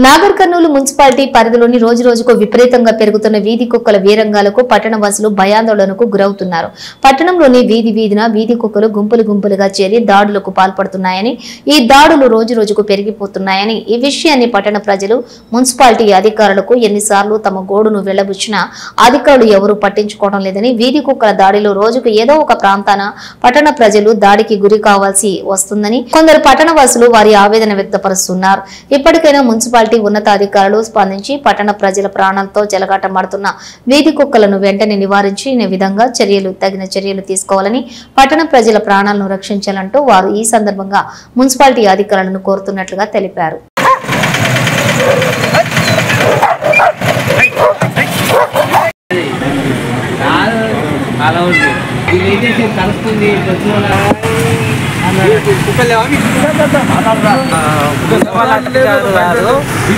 Nagar Kurnool municipality పరిధిలోని రోజురోజుకు విపరీతంగా పెరుగుతున్న వీధి కుక్కల వీరంగాలకు పట్టణ వాసులు భయాందోళనకు గురవుతున్నారు. పట్టణంలోని వీధి వీధిన వీధి కుక్కలు గుంపులు గుంపులుగా చేరి దాడులకు పాల్పడుతున్నాయని, ఈ దాడులు రోజురోజుకు పెరిగిపోతున్నాయని, ఈ విషయాన్ని పట్టణ ప్రజలు మున్సిపాలిటీ అధికారులకు ఎన్నిసార్లు తమ గోడును వెళ్లబుచ్చినా అధికారులు ఎవరూ పట్టించుకోవడం లేదని, వీధి కుక్కల దాడిలో రోజుకు ఏదో ఒక ప్రాంతాన పట్టణ ప్రజలు దాడికి గురి కావాల్సి వస్తుందని కొందరు పట్టణ వాసులు వారి ఆవేదన వ్యక్తపరుస్తున్నారు. ఇప్పటికైనా మున్సిపాలిటీ ఉన్నతాధికారులు స్పందించి పట్టణ ప్రజల ప్రాణాలతో చెలగాటమాడుతున్న వీధి కుక్కలను వెంటనే నివారించి విధంగా తగిన చర్యలు తీసుకోవాలని, పట్టణ ప్రజల ప్రాణాలను రక్షించాలంటూ వారు ఈ సందర్భంగా మున్సిపాలిటీ అధికారులను కోరుతున్నట్లుగా తెలిపారు.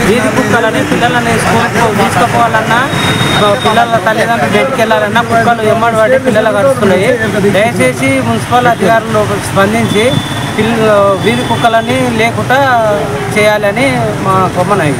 వీధి కుక్కలని పిల్లలని స్కూల్కి తీసుకుపోవాలన్నా, పిల్లల తల్లిదండ్రులు బయటికి వెళ్ళాలన్నా కుక్కలు ఎమ్మడి పడి పిల్లలు కడుస్తున్నాయి. దయచేసి మున్సిపల్ అధికారులు స్పందించి వీధి కుక్కలని లేకుండా చేయాలని మా కొమ్మనై.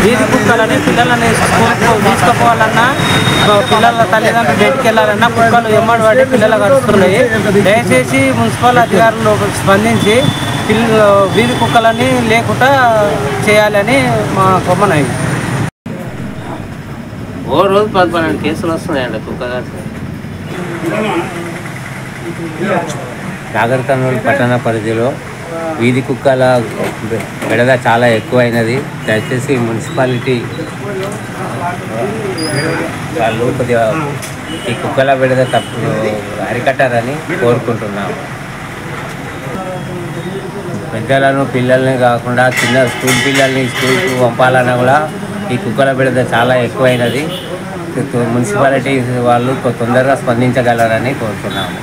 వీధి కుక్కలని పిల్లలని స్కూల్కి తీసుకుపోవాలన్నా, పిల్లల తల్లిదండ్రులు బయటికి వెళ్ళాలన్నా కుక్కలు ఎమ్మడి పడి పిల్లలు కడుస్తున్నాయి. దయచేసి మున్సిపల్ అధికారులు స్పందించి వీధి కుక్కలని లేకుండా చేయాలని మా కొమ్మనై. ఓ రోజు 12 కేసులు వస్తున్నాయండి కుక్క. నాగర్ కర్నూలు పట్టణ పరిధిలో వీధి కుక్కల బెడద చాలా ఎక్కువైనది. దయచేసి మున్సిపాలిటీ వాళ్ళు కొద్దిగా ఈ కుక్కల బెడద అరికట్టారని కోరుకుంటున్నాము. పెద్దలను పిల్లల్ని కాకుండా చిన్న స్కూల్ పిల్లల్ని స్కూల్కి పంపాలన్నా కూడా ఈ కుక్కల బెడద చాలా ఎక్కువైనది. మున్సిపాలిటీ వాళ్ళు తొందరగా స్పందించగలరని కోరుతున్నాము.